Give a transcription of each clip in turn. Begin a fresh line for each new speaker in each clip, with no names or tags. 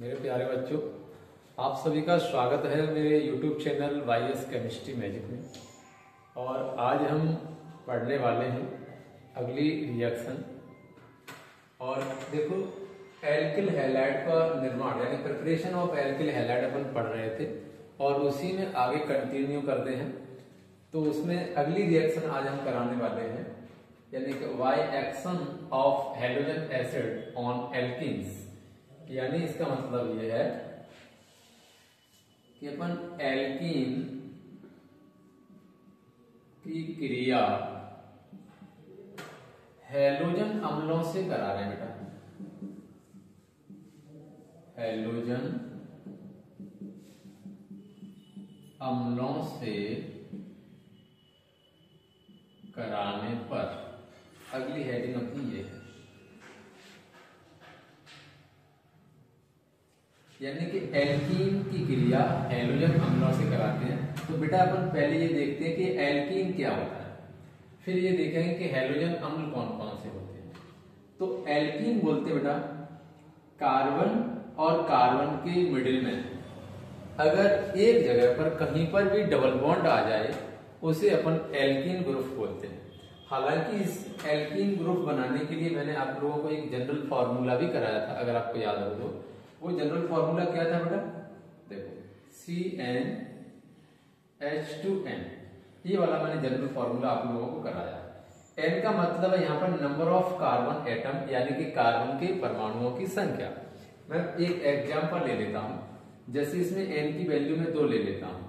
मेरे प्यारे बच्चों, आप सभी का स्वागत है मेरे YouTube channel YS chemistry magic में। और आज हम पढ़ने वाले हैं अगली रिएक्शन। और देखो, एल्किल हैलाइड का निर्माण यानी प्रिपरेशन ऑफ एल्किल हैलाइड अपन पढ़ रहे थे और उसी में आगे कंटिन्यू करते हैं। तो उसमें अगली रिएक्शन आज हम कराने वाले हैं, यानी कि why action of halogen acid on alkenes. यानी इसका मतलब यह है कि अपन एल्कीन की क्रिया हैलोजन अम्लों से करा रहे हैं बेटा। हैलोजन अम्लों से कराने पर अगली हेडिंग अपनी ये है, यानी कि एल्कीन की क्रिया हैलोजन अम्लों से कराते हैं। तो बेटा अपन पहले ये देखते हैं कि एल्कीन क्या होता है, फिर ये देखेंगे कि हैलोजन अम्ल कौन कौन से होते हैं। तो एल्कीन बोलते बेटा कार्बन और कार्बन के मिडिल में अगर एक जगह पर कहीं पर भी डबल बॉन्ड आ जाए उसे अपन एल्कीन ग्रुप बोलते हैं। हालांकि इस एल्कीन ग्रुप बनाने के लिए मैंने आप लोगों को एक जनरल फॉर्मूला भी कराया था, अगर आपको याद हो तो। वो जनरल फॉर्मूला क्या था बेटा? देखो, CnH2n, ये वाला मैंने जनरल फॉर्मूला आप लोगों को कराया। n का मतलब है यहाँ पर नंबर ऑफ कार्बन एटम, यानी कि कार्बन के परमाणुओं की संख्या। मैं एक एग्जांपल ले लेता हूं, जैसे इसमें n की वैल्यू में 2 ले लेता हूं।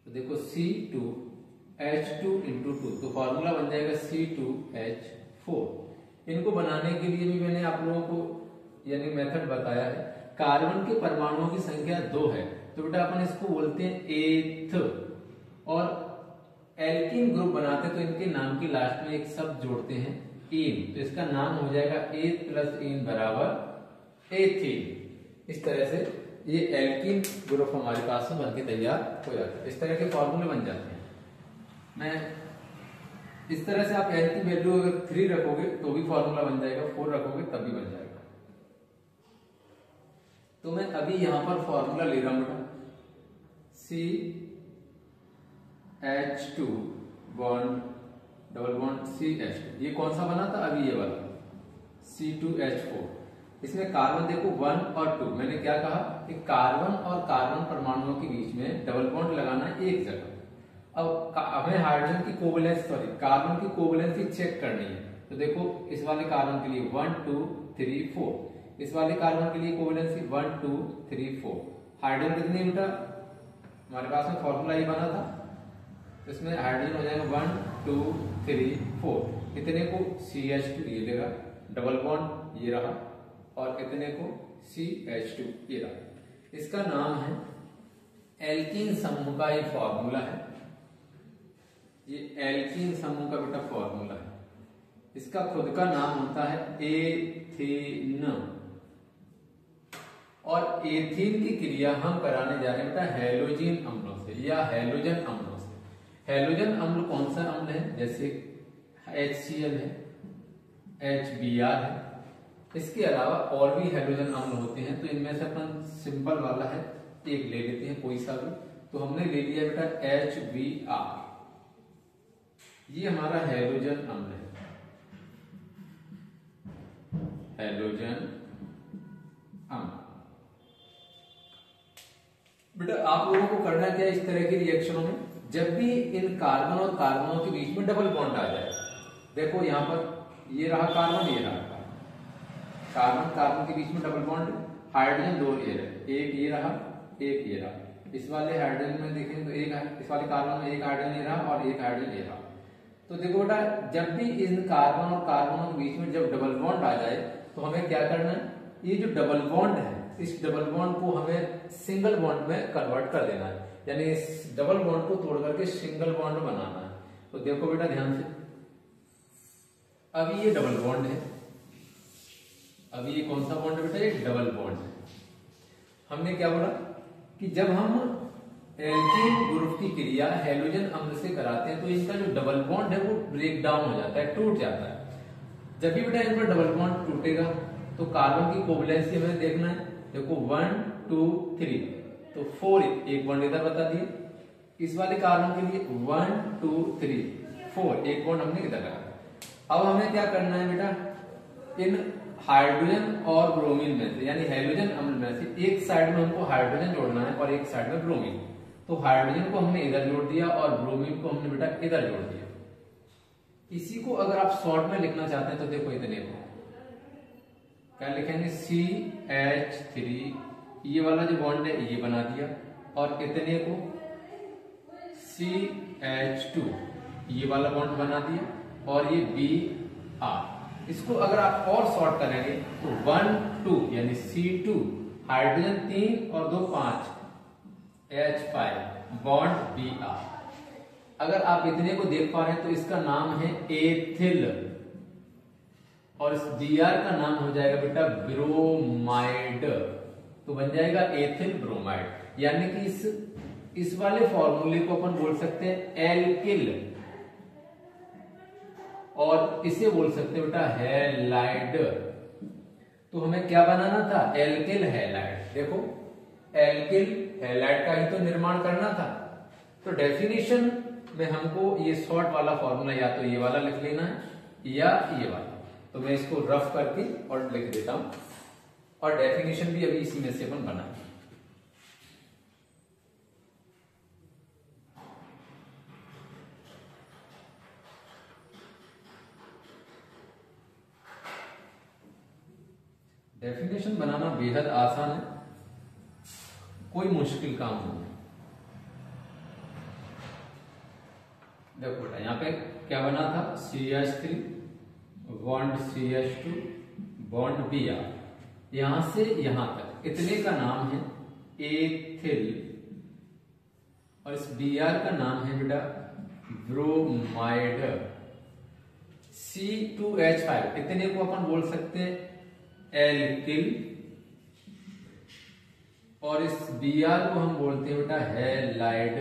तो देखो C2H2 × 2, तो फॉर्मूला बन जाएगा C2H4। इनको बनाने के लिए भी मैंने आप लोगों को यानी मेथड बताया है। कार्बन के परमाणुओं की संख्या 2 है, तो बेटा अपन इसको बोलते हैं एथ। और एल्कीन ग्रुप बनाते तो इनके नाम की लास्ट में एक शब्द जोड़ते हैं इन, तो इसका नाम हो जाएगा एथ + इन बराबर एथीन। इस तरह से ये एल्कीन ग्रुप हमारे पास में बनके तैयार हो जाता है। इस तरह के फॉर्मूले बन जाते हैं। मैं इस तरह से आप एन की वैल्यू अगर 3 रखोगे तो भी फॉर्मूला बन जाएगा, 4 रखोगे तब भी बन जाएगा। तो मैं अभी यहां पर फॉर्मूला ले रहा हूं बेटा, CH2 bond double bond CH2। ये कौन सा बना था? अभी ये वाला C2H4। इसमें कार्बन देखो 1 और 2। मैंने क्या कहा कि कार्बन और कार्बन परमाणुओं के बीच में डबल बॉन्ड लगाना है एक जगह। अब हमें हाइड्रोजन की कोवैलेंस कार्बन की कोवैलेंसी चेक करनी है। तो देखो, इस वाले कार्बन के लिए 1 2 3 4, इस वाले कार्बन के लिए कोवैलेंसी 1 2 3 4। हाइड्रोजन कितनी बेटा? हमारे पास में फॉर्मूला ये बना था, तो इसमें हाइड्रोजन हो जाएगा 1 2 3 4। इतने को CH2 ये लेगा, डबल बॉन्ड ये रहा, और इतने को CH2 ये रहा। इसका नाम है एल्कीन समूह का ये फॉर्मूला है। ये एल्कीन समूह का बेटा फॉर्मूला है। इसका खुद का नाम होता है एथीन। और एथीन की क्रिया हम कराने जा रहे हैं बेटा हैलोजन अम्लों से या हैलोजन अम्लों से। हैलोजन अम्ल कौन सा अम्ल है? जैसे HCl है, HBr है। इसके अलावा और भी हैलोजन अम्ल होते हैं, तो इनमें से अपन सिंपल वाला है एक ले लेते हैं, कोई सा भी। तो हमने ले लिया बेटा HBr। ये हमारा हैलोजन अम्ल है, हैलोजन अम्ल। बेटा आप लोगों को करना क्या है इस तरह की रिएक्शनों में? जब भी इन कार्बन और कार्बनों के बीच में डबल बॉन्ड आ जाए, देखो यहां पर ये रहा कार्बन, ये रहा कार्बन, कार्बन के बीच में डबल बॉन्ड, हाइड्रोजन 2 ये रहे, एक ये रहा, एक ये रहा। इस वाले हाइड्रोजन में देखें तो एक, इस वाले कार्बन में एक हाइड्रोजन ये रहा और एक हाइड्रोजन ये रहा। तो देखो बेटा, जब भी इन कार्बन और कार्बनों के बीच में जब डबल बॉन्ड आ जाए तो हमें क्या करना है? ये जो डबल बॉन्ड है, इस डबल बॉन्ड को हमें सिंगल बॉन्ड में कन्वर्ट कर देना है, यानी इस डबल बॉन्ड को तोड़ करके सिंगल बॉन्ड बनाना है। तो देखो बेटा ध्यान से, अभी ये डबल बॉन्ड है, अभी ये कौन सा बॉन्ड है बेटा? ये डबल बॉन्ड है। हमने क्या बोला कि जब हम एल्कीन ग्रुप की क्रिया हैलोजन अम्ल से कराते हैं तो इनका जो डबल बॉन्ड है वो ब्रेक डाउन हो जाता है, टूट जाता है। जब भी बेटा इन पर डबल बॉन्ड टूटेगा तो कार्बन की कोवैलेंसी हमें देखना है, देखो 1 2 3 तो 4 एक बॉन्ड इधर बता दिए। इस वाले कार्बन के लिए 1 2 3 4 एक बॉन्ड हमने इधर लगा। अब हमें क्या करना है बेटा, इन हाइड्रोजन और ब्रोमीन में से यानी हैलोजन अम्ल में से एक साइड में हमको हाइड्रोजन जोड़ना है और एक साइड में ब्रोमीन। तो हाइड्रोजन को हमने इधर जोड़ दिया और ब्रोमीन को हमने बेटा इधर जोड़ दिया। इसी को अगर आप शॉर्ट में लिखना चाहते हैं तो देखो इतने को क्या लिखेंगे, CH3 ये वाला जो बॉन्ड है ये बना दिया और इतने को CH2 ये वाला बॉन्ड बना दिया और ये Br। इसको अगर आप और शॉर्ट करेंगे तो 1 2 यानी C2 हाइड्रोजन 3 और 2 5 H5 बॉन्ड Br। अगर आप इतने को देख पा रहे हैं तो इसका नाम है एथिल और इस Br का नाम हो जाएगा बेटा ब्रोमाइड। तो बन जाएगा एथिल ब्रोमाइड। यानी कि इस वाले फॉर्मूले को अपन बोल सकते हैं एल्किल और इसे बोल सकते हैं बेटा हैलाइड। तो हमें क्या बनाना था, एल्किल हैलाइड। देखो एल्किल हैलाइड का ही तो निर्माण करना था। तो डेफिनेशन में हमको ये शॉर्ट वाला फॉर्मूला या तो ये वाला लिख लेना है या ये वाला। तो मैं इसको रफ करके और लिख देता हूं और डेफिनेशन भी अभी इसी में से अपन बनाएंगे। डेफिनेशन बनाना बेहद आसान है, कोई मुश्किल काम नहीं है। देखो बेटा यहाँ पे क्या बना था, CH3 bond CH2 bond Br। यहां से यहां तक इतने का नाम है एथिल और इस Br का नाम है बेटा ब्रोमाइड। C2H5 इतने को अपन बोल सकते हैं एल्किल और इस Br को हम बोलते हैं बेटा हैलाइड।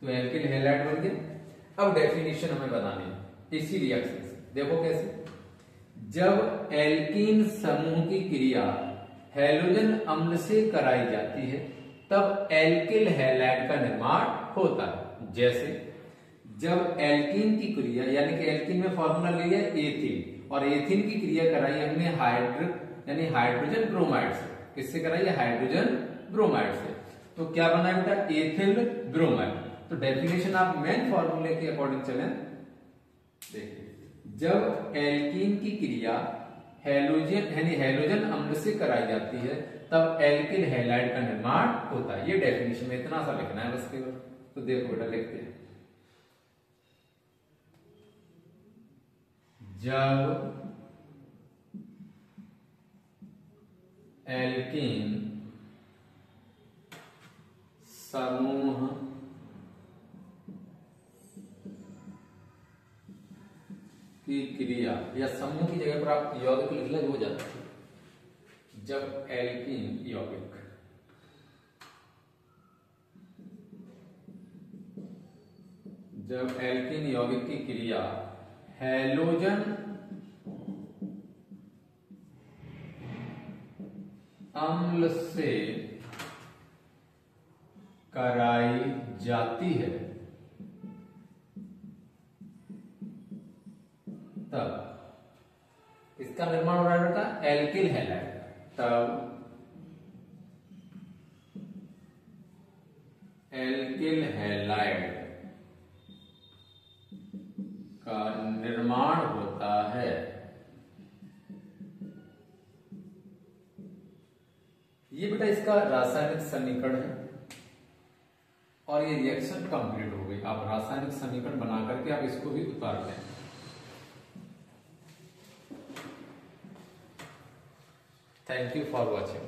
तो एल्किल हैलाइड बन गया। अब डेफिनेशन हमें बनानी है इसी रिएक्शन से। देखो कैसे, जब एल्कीन समूह की क्रिया हैलोजन अम्ल से कराई जाती है तब एल्किल हैलाइड का निर्माण होता है। जैसे जब एल्कीन की क्रिया यानी कि एल्कीन में फॉर्मूला लिया एथीन और एथीन की क्रिया कराई हमने यानी हाइड्रोजन ब्रोमाइड से। किससे कराई है, हाइड्रोजन ब्रोमाइड से। तो क्या बना है बेटा, एथिल ब्रोमाइड। तो डेफिनेशन आप मेन फॉर्मूले के अकॉर्डिंग चलें। देखिए जब एल्कीन की क्रिया हैलोजन यानी हैलोजन अम्ल से कराई जाती है तब एल्किल हैलाइड का निर्माण होता है। ये डेफिनेशन में इतना सा लिखना है बस केवल। तो देखो बेटा लिखते हैं, जब एल्कीन समूह की क्रिया या समूह की जगह पर आप यौगिक लिख लें हो जाता है। जब एल्कीन यौगिक की क्रिया हैलोजन अम्ल से कराई जाती है तब इसका निर्माण हो रहा है बेटा एल्किल हैलाइड। तब एल्किल हैलाइड का निर्माण होता है। ये बेटा इसका रासायनिक समीकरण है और ये रिएक्शन कंप्लीट हो गई। आप रासायनिक समीकरण बना करके आप इसको भी उतार लें। Thank you for watching.